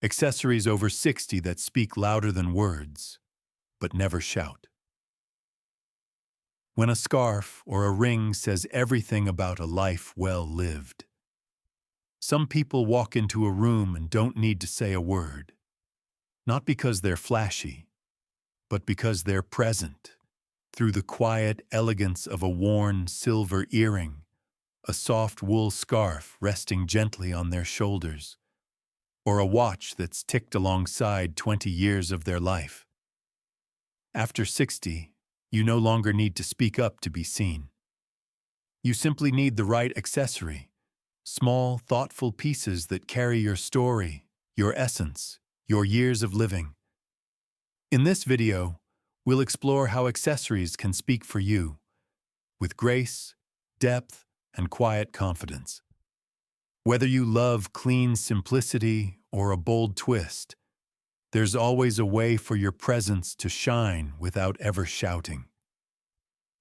Accessories over 60 that speak louder than words, but never shout. When a scarf or a ring says everything about a life well lived. Some people walk into a room and don't need to say a word. Not because they're flashy, but because they're present. Through the quiet elegance of a worn silver earring, a soft wool scarf resting gently on their shoulders, or a watch that's ticked alongside 20 years of their life. After 60, you no longer need to speak up to be seen. You simply need the right accessory, small, thoughtful pieces that carry your story, your essence, your years of living. In this video, we'll explore how accessories can speak for you, with grace, depth, and quiet confidence. Whether you love clean simplicity or a bold twist, there's always a way for your presence to shine without ever shouting.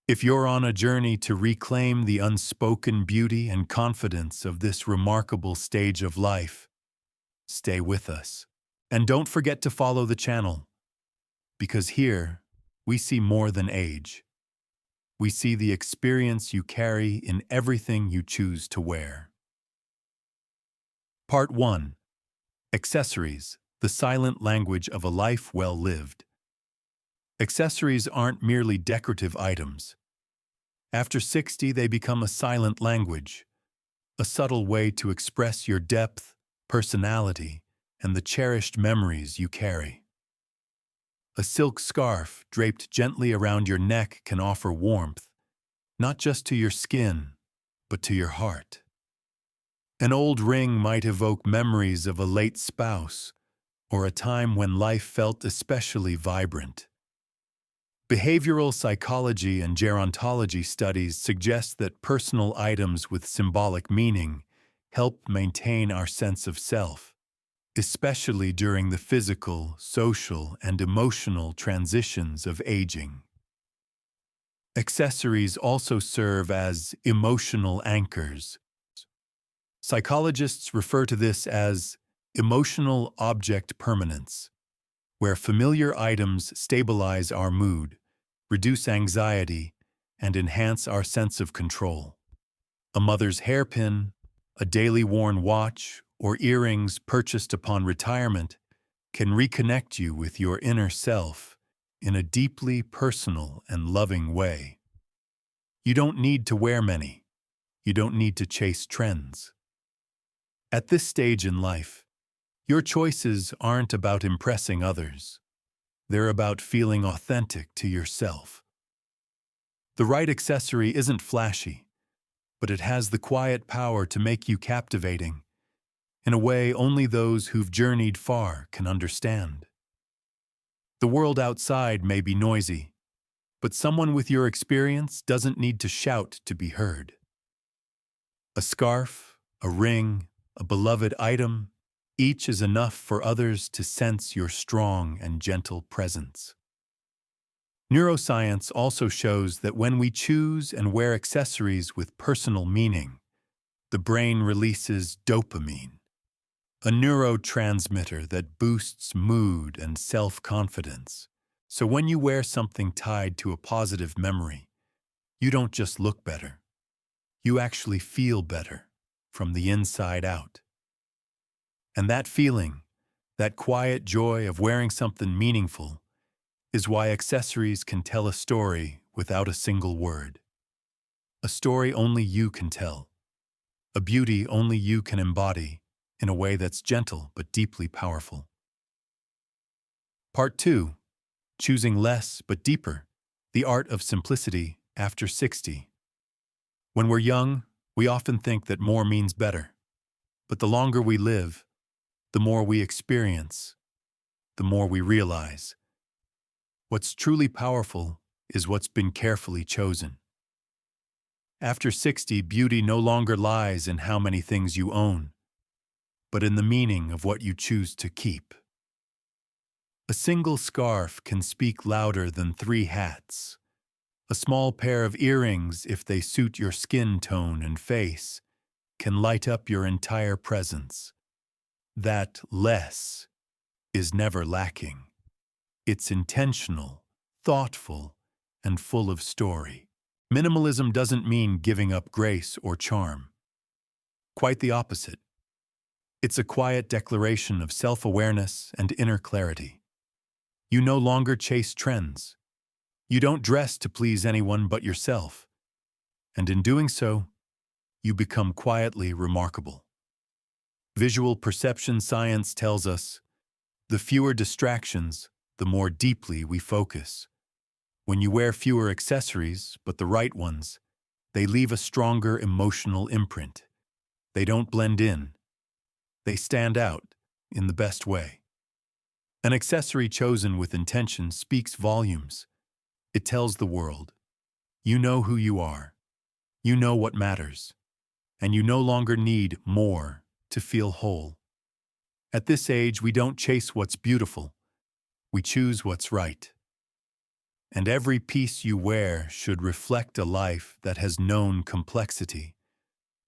If you're on a journey to reclaim the unspoken beauty and confidence of this remarkable stage of life, stay with us. And don't forget to follow the channel, because here we see more than age. We see the experience you carry in everything you choose to wear. Part 1. Accessories, the silent language of a life well lived. Accessories aren't merely decorative items. After 60, they become a silent language, a subtle way to express your depth, personality, and the cherished memories you carry. A silk scarf draped gently around your neck can offer warmth, not just to your skin, but to your heart. An old ring might evoke memories of a late spouse or a time when life felt especially vibrant. Behavioral psychology and gerontology studies suggest that personal items with symbolic meaning help maintain our sense of self, especially during the physical, social, and emotional transitions of aging. Accessories also serve as emotional anchors. Psychologists refer to this as emotional object permanence, where familiar items stabilize our mood, reduce anxiety, and enhance our sense of control. A mother's hairpin, a daily worn watch, or earrings purchased upon retirement can reconnect you with your inner self in a deeply personal and loving way. You don't need to wear many. You don't need to chase trends. At this stage in life, your choices aren't about impressing others. They're about feeling authentic to yourself. The right accessory isn't flashy, but it has the quiet power to make you captivating, in a way only those who've journeyed far can understand. The world outside may be noisy, but someone with your experience doesn't need to shout to be heard. A scarf, a ring, a beloved item, each is enough for others to sense your strong and gentle presence. Neuroscience also shows that when we choose and wear accessories with personal meaning, the brain releases dopamine, a neurotransmitter that boosts mood and self-confidence. So when you wear something tied to a positive memory, you don't just look better. You actually feel better from the inside out. And that feeling, that quiet joy of wearing something meaningful, is why accessories can tell a story without a single word. A story only you can tell. A beauty only you can embody in a way that's gentle but deeply powerful. Part 2. Choosing less but deeper. The art of simplicity after 60. When we're young, we often think that more means better. But the longer we live, the more we experience, the more we realize. What's truly powerful is what's been carefully chosen. After 60, beauty no longer lies in how many things you own, but in the meaning of what you choose to keep. A single scarf can speak louder than 3 hats. A small pair of earrings, if they suit your skin tone and face, can light up your entire presence. that less is never lacking. It's intentional, thoughtful, and full of story. Minimalism doesn't mean giving up grace or charm. Quite the opposite. It's a quiet declaration of self-awareness and inner clarity. You no longer chase trends. You don't dress to please anyone but yourself. And in doing so, you become quietly remarkable. Visual perception science tells us, the fewer distractions, the more deeply we focus. When you wear fewer accessories, but the right ones, they leave a stronger emotional imprint. They don't blend in. They stand out in the best way. An accessory chosen with intention speaks volumes. It tells the world, you know who you are, you know what matters, and you no longer need more to feel whole. At this age, we don't chase what's beautiful, we choose what's right. And every piece you wear should reflect a life that has known complexity,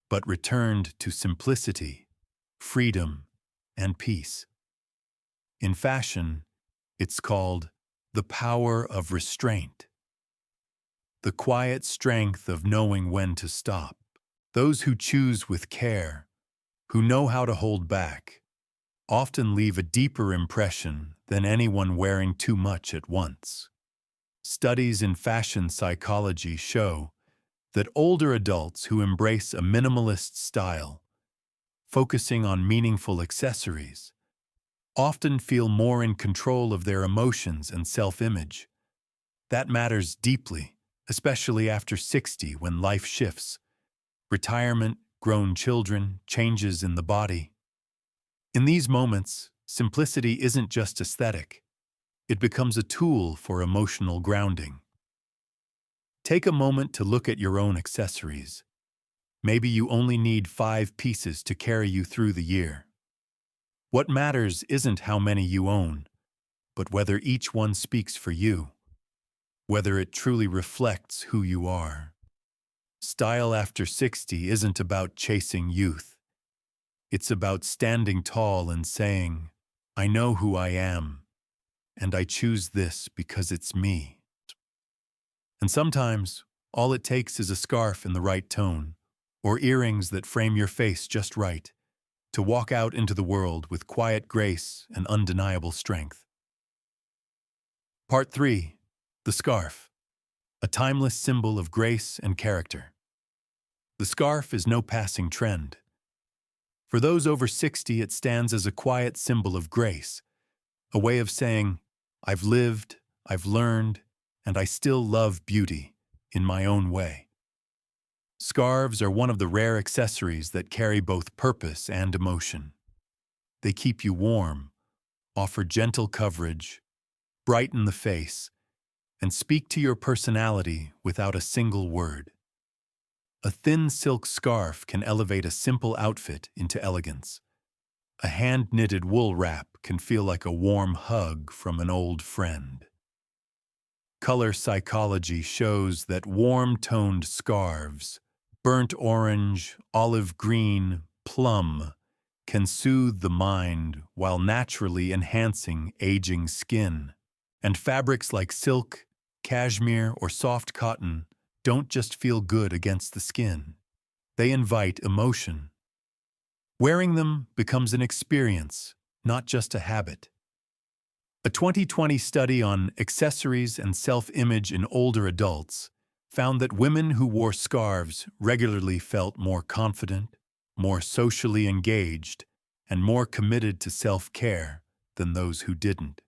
but returned to simplicity, freedom, and peace. In fashion, it's called the power of restraint. The quiet strength of knowing when to stop. Those who choose with care, who know how to hold back, often leave a deeper impression than anyone wearing too much at once. Studies in fashion psychology show that older adults who embrace a minimalist style, focusing on meaningful accessories, often feel more in control of their emotions and self-image. That matters deeply, especially after 60 when life shifts. Retirement, grown children, changes in the body. In these moments, simplicity isn't just aesthetic. It becomes a tool for emotional grounding. Take a moment to look at your own accessories. Maybe you only need 5 pieces to carry you through the year. What matters isn't how many you own, but whether each one speaks for you, whether it truly reflects who you are. Style after 60 isn't about chasing youth. It's about standing tall and saying, I know who I am, and I choose this because it's me. And sometimes, all it takes is a scarf in the right tone, or earrings that frame your face just right, to walk out into the world with quiet grace and undeniable strength. Part 3. The Scarf. A timeless symbol of grace and character. The scarf is no passing trend. For those over 60, it stands as a quiet symbol of grace, a way of saying, I've lived, I've learned, and I still love beauty in my own way. Scarves are one of the rare accessories that carry both purpose and emotion. They keep you warm, offer gentle coverage, brighten the face, and speak to your personality without a single word. A thin silk scarf can elevate a simple outfit into elegance. A hand-knitted wool wrap can feel like a warm hug from an old friend. Color psychology shows that warm-toned scarves, burnt orange, olive green, plum, can soothe the mind while naturally enhancing aging skin. And fabrics like silk, cashmere, or soft cotton don't just feel good against the skin. They invite emotion. Wearing them becomes an experience, not just a habit. A 2020 study on accessories and self-image in older adults found that women who wore scarves regularly felt more confident, more socially engaged, and more committed to self-care than those who didn't.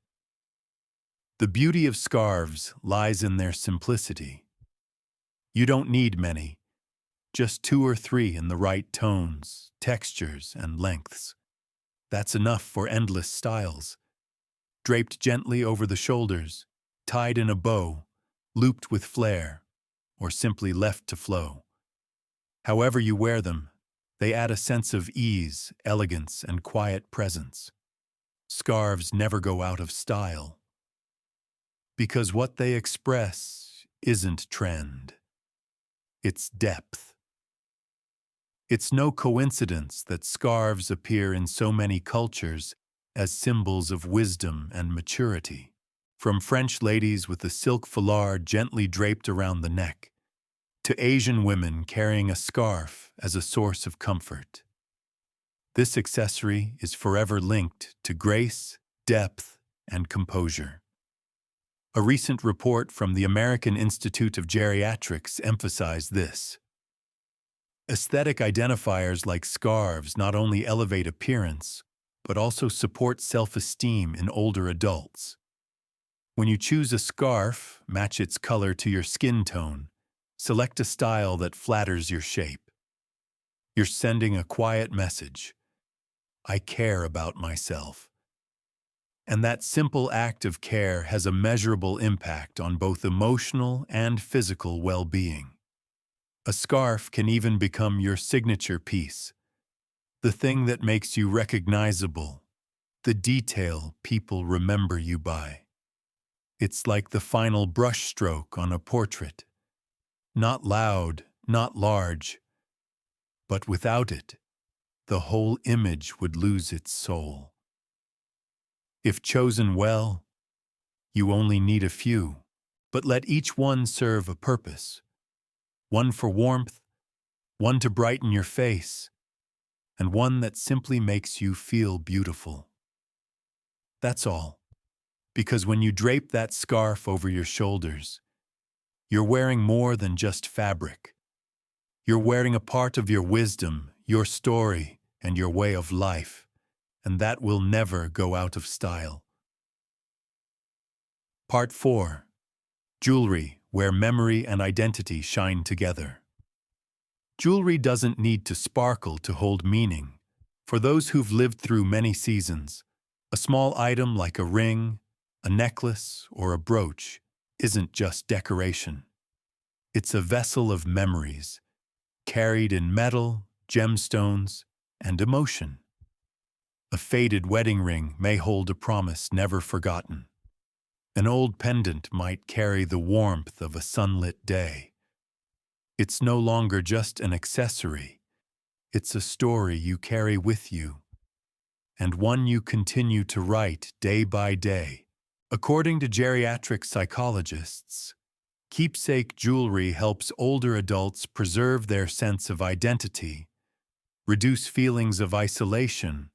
The beauty of scarves lies in their simplicity. You don't need many, just 2 or 3 in the right tones, textures, and lengths. That's enough for endless styles. Draped gently over the shoulders, tied in a bow, looped with flair, or simply left to flow. However you wear them, they add a sense of ease, elegance, and quiet presence. Scarves never go out of style, because what they express isn't trend. It's depth. It's no coincidence that scarves appear in so many cultures as symbols of wisdom and maturity. From French ladies with a silk foulard gently draped around the neck, to Asian women carrying a scarf as a source of comfort. This accessory is forever linked to grace, depth, and composure. A recent report from the American Institute of Geriatrics emphasized this. Aesthetic identifiers like scarves not only elevate appearance, but also support self-esteem in older adults. When you choose a scarf, match its color to your skin tone. Select a style that flatters your shape. You're sending a quiet message. I care about myself. And that simple act of care has a measurable impact on both emotional and physical well-being. A scarf can even become your signature piece, the thing that makes you recognizable, the detail people remember you by. It's like the final brushstroke on a portrait. Not loud, not large, but without it, the whole image would lose its soul. If chosen well, you only need a few, but let each one serve a purpose. One for warmth, one to brighten your face, and one that simply makes you feel beautiful. That's all. Because when you drape that scarf over your shoulders, you're wearing more than just fabric. You're wearing a part of your wisdom, your story, and your way of life, and that will never go out of style. Part 4. Jewelry, where memory and identity shine together. Jewelry doesn't need to sparkle to hold meaning. For those who've lived through many seasons, a small item like a ring, a necklace, or a brooch isn't just decoration. It's a vessel of memories, carried in metal, gemstones, and emotion. A faded wedding ring may hold a promise never forgotten. An old pendant might carry the warmth of a sunlit day. It's no longer just an accessory. It's a story you carry with you, and one you continue to write day by day. According to geriatric psychologists, keepsake jewelry helps older adults preserve their sense of identity, reduce feelings of isolation,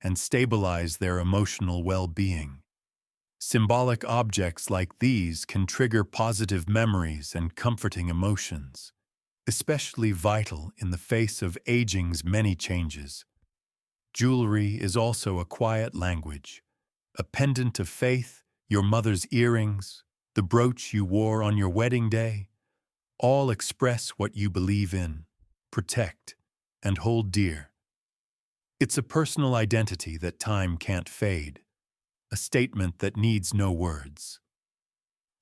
and stabilize their emotional well-being. Symbolic objects like these can trigger positive memories and comforting emotions, especially vital in the face of aging's many changes. Jewelry is also a quiet language, a pendant of faith, your mother's earrings, the brooch you wore on your wedding day, all express what you believe in, protect, and hold dear. It's a personal identity that time can't fade, a statement that needs no words.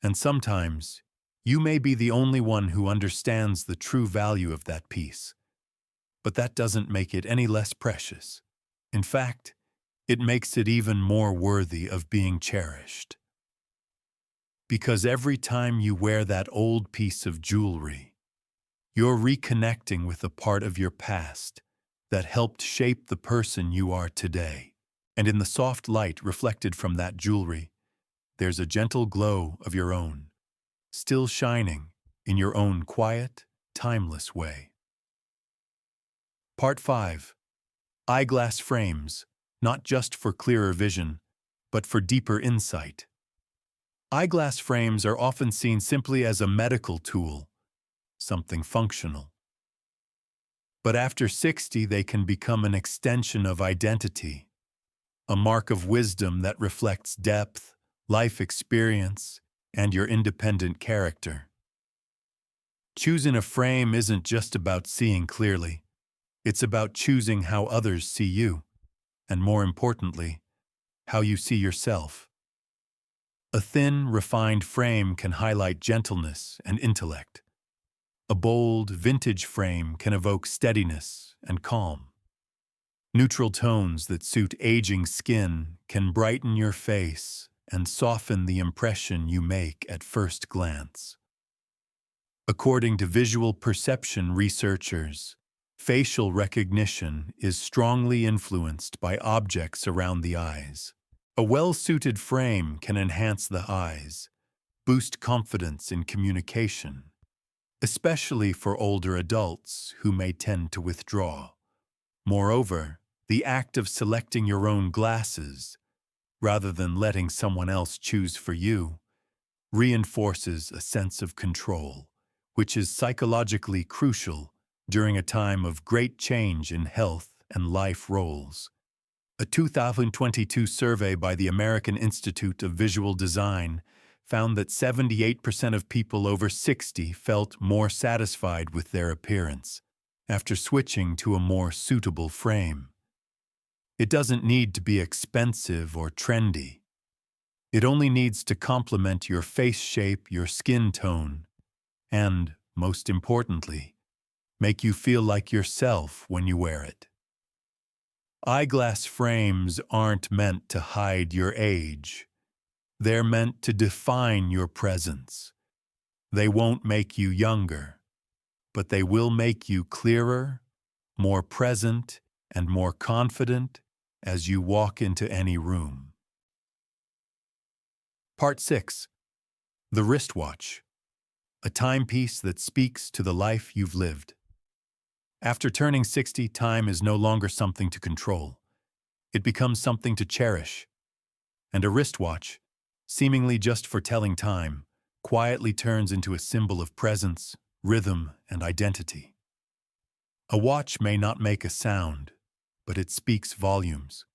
And sometimes, you may be the only one who understands the true value of that piece. But that doesn't make it any less precious. In fact, it makes it even more worthy of being cherished. Because every time you wear that old piece of jewelry, you're reconnecting with a part of your past that helped shape the person you are today. And in the soft light reflected from that jewelry, there's a gentle glow of your own, still shining in your own quiet, timeless way. Part 5. Eyeglass frames, not just for clearer vision, but for deeper insight. Eyeglass frames are often seen simply as a medical tool, something functional. But after 60, they can become an extension of identity, a mark of wisdom that reflects depth, life experience, and your independent character. Choosing a frame isn't just about seeing clearly. It's about choosing how others see you, and more importantly, how you see yourself. A thin, refined frame can highlight gentleness and intellect. A bold, vintage frame can evoke steadiness and calm. Neutral tones that suit aging skin can brighten your face and soften the impression you make at first glance. According to visual perception researchers, Facial recognition is strongly influenced by objects around the eyes. A well-suited frame can enhance the eyes, boost confidence in communication, especially for older adults who may tend to withdraw. Moreover, the act of selecting your own glasses, rather than letting someone else choose for you, reinforces a sense of control, which is psychologically crucial during a time of great change in health and life roles. A 2022 survey by the American Institute of Visual Design found that 78% of people over 60 felt more satisfied with their appearance after switching to a more suitable frame. It doesn't need to be expensive or trendy. It only needs to complement your face shape, your skin tone, and, most importantly, make you feel like yourself when you wear it. Eyeglass frames aren't meant to hide your age. They're meant to define your presence. They won't make you younger, but they will make you clearer, more present, and more confident as you walk into any room. Part 6. The Wristwatch. A timepiece that speaks to the life you've lived. After turning 60, time is no longer something to control. It becomes something to cherish. And a wristwatch, seemingly just for telling time, quietly turns into a symbol of presence, rhythm, and identity. A watch may not make a sound, but it speaks volumes.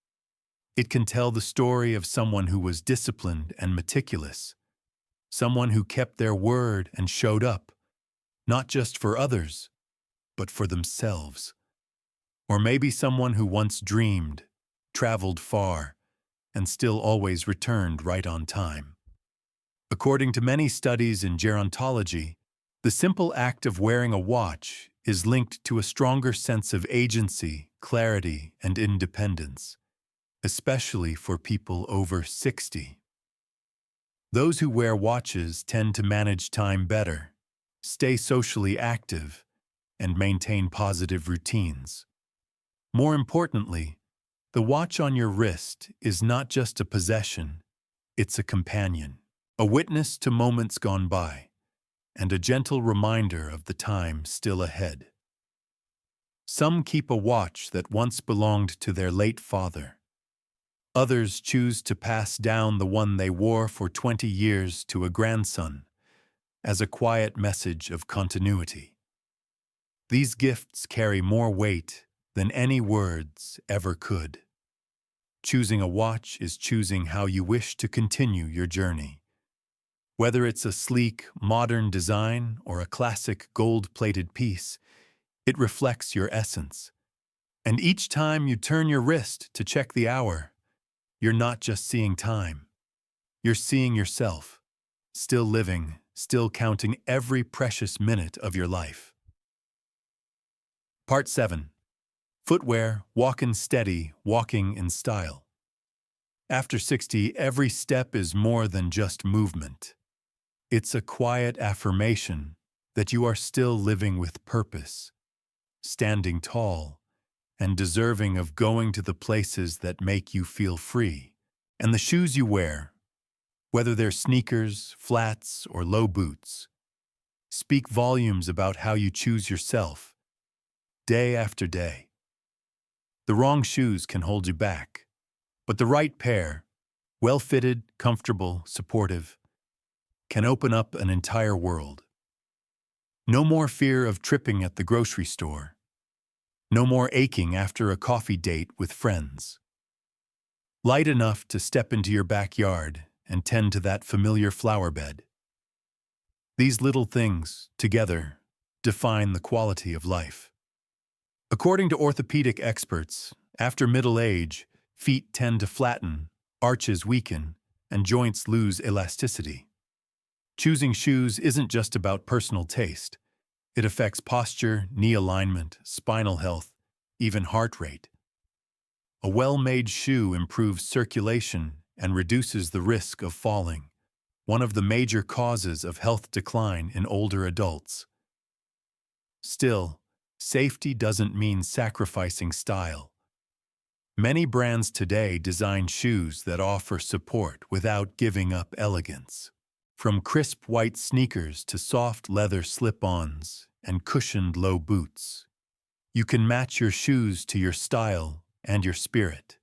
It can tell the story of someone who was disciplined and meticulous, someone who kept their word and showed up, not just for others, but for themselves. Or maybe someone who once dreamed, traveled far, and still always returned right on time. According to many studies in gerontology, the simple act of wearing a watch is linked to a stronger sense of agency, clarity, and independence, especially for people over 60. Those who wear watches tend to manage time better, stay socially active, and maintain positive routines. More importantly, the watch on your wrist is not just a possession, it's a companion, a witness to moments gone by, and a gentle reminder of the time still ahead. Some keep a watch that once belonged to their late father. Others choose to pass down the one they wore for 20 years to a grandson, as a quiet message of continuity. These gifts carry more weight than any words ever could. Choosing a watch is choosing how you wish to continue your journey. Whether it's a sleek, modern design or a classic gold-plated piece, it reflects your essence. And each time you turn your wrist to check the hour, you're not just seeing time. You're seeing yourself, still living, still counting every precious minute of your life. Part 7. Footwear, walkin' steady, walking in style. After 60, every step is more than just movement. It's a quiet affirmation that you are still living with purpose, standing tall, and deserving of going to the places that make you feel free. And the shoes you wear, whether they're sneakers, flats, or low boots, speak volumes about how you choose yourself, day after day. The wrong shoes can hold you back, but the right pair, well-fitted, comfortable, supportive, can open up an entire world. No more fear of tripping at the grocery store. No more aching after a coffee date with friends. Light enough to step into your backyard and tend to that familiar flower bed. These little things, together, define the quality of life. According to orthopedic experts, after middle age, feet tend to flatten, arches weaken, and joints lose elasticity. Choosing shoes isn't just about personal taste. It affects posture, knee alignment, spinal health, even heart rate. A well-made shoe improves circulation and reduces the risk of falling, one of the major causes of health decline in older adults. Still, Safety doesn't mean sacrificing style. Many brands today design shoes that offer support without giving up elegance. From crisp white sneakers to soft leather slip-ons and cushioned low boots, you can match your shoes to your style and your spirit.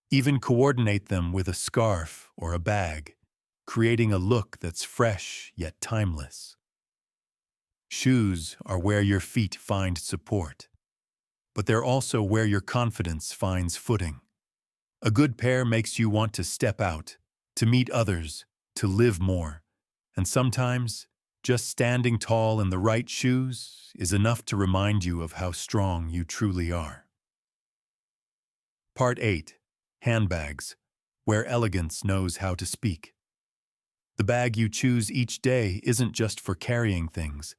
Even coordinate them with a scarf or a bag, creating a look that's fresh yet timeless. Shoes are where your feet find support, but they're also where your confidence finds footing. A good pair makes you want to step out, to meet others, to live more, and sometimes just standing tall in the right shoes is enough to remind you of how strong you truly are. Part 8. Handbags, where elegance knows how to speak. The bag you choose each day isn't just for carrying things.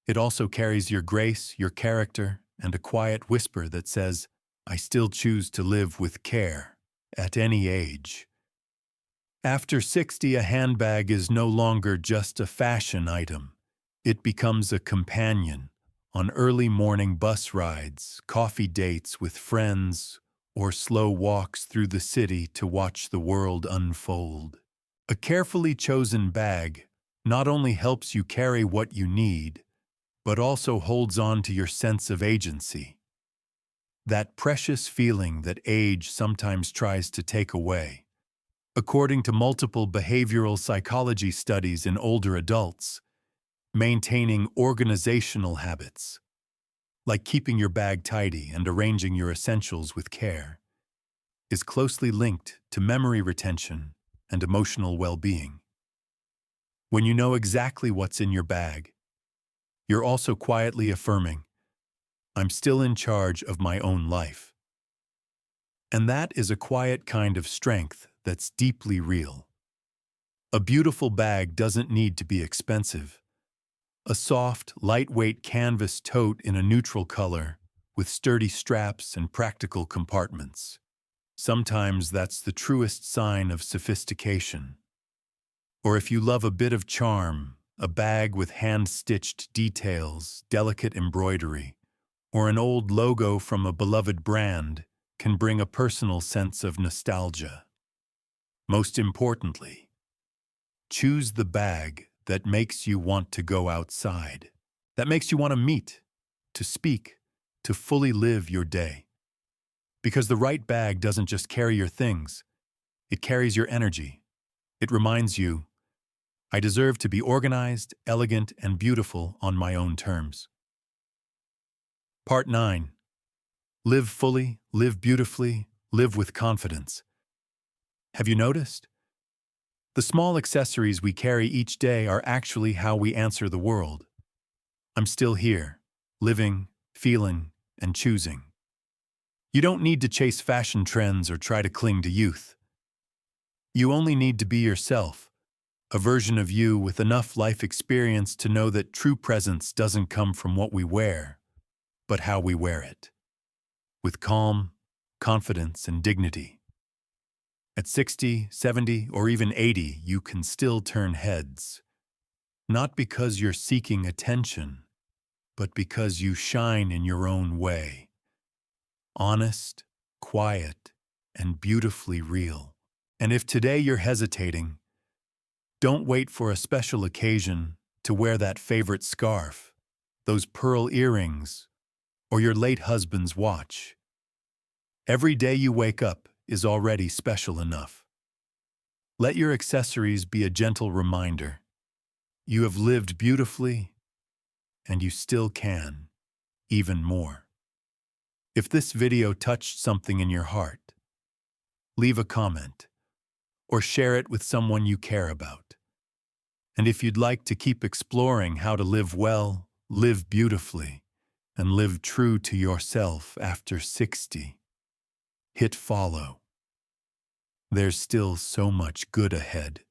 It also carries your grace, your character, and a quiet whisper that says, "I still choose to live with care, at any age." After 60, a handbag is no longer just a fashion item. It becomes a companion on early morning bus rides, coffee dates with friends, or slow walks through the city to watch the world unfold. A carefully chosen bag not only helps you carry what you need, but also holds on to your sense of agency. That precious feeling that age sometimes tries to take away. According to multiple behavioral psychology studies in older adults, maintaining organizational habits, like keeping your bag tidy and arranging your essentials with care, is closely linked to memory retention and emotional well-being. When you know exactly what's in your bag, you're also quietly affirming, "I'm still in charge of my own life." And that is a quiet kind of strength that's deeply real. A beautiful bag doesn't need to be expensive. A soft, lightweight canvas tote in a neutral color, with sturdy straps and practical compartments. Sometimes that's the truest sign of sophistication. Or if you love a bit of charm, a bag with hand-stitched details, delicate embroidery, or an old logo from a beloved brand can bring a personal sense of nostalgia. Most importantly, choose the bag that makes you want to go outside, that makes you want to meet, to speak, to fully live your day. Because the right bag doesn't just carry your things, it carries your energy. It reminds you, "I deserve to be organized, elegant, and beautiful on my own terms." Part 9. Live fully, live beautifully, live with confidence. Have you noticed? The small accessories we carry each day are actually how we answer the world. I'm still here, living, feeling, and choosing. You don't need to chase fashion trends or try to cling to youth. You only need to be yourself, a version of you with enough life experience to know that true presence doesn't come from what we wear, but how we wear it. With calm, confidence, and dignity. At 60, 70, or even 80, you can still turn heads. Not because you're seeking attention, but because you shine in your own way. Honest, quiet, and beautifully real. And if today you're hesitating, don't wait for a special occasion to wear that favorite scarf, those pearl earrings, or your late husband's watch. Every day you wake up is already special enough. Let your accessories be a gentle reminder. You have lived beautifully, and you still can, even more. If this video touched something in your heart, leave a comment, or share it with someone you care about. And if you'd like to keep exploring how to live well, live beautifully, and live true to yourself after 60, hit follow. There's still so much good ahead.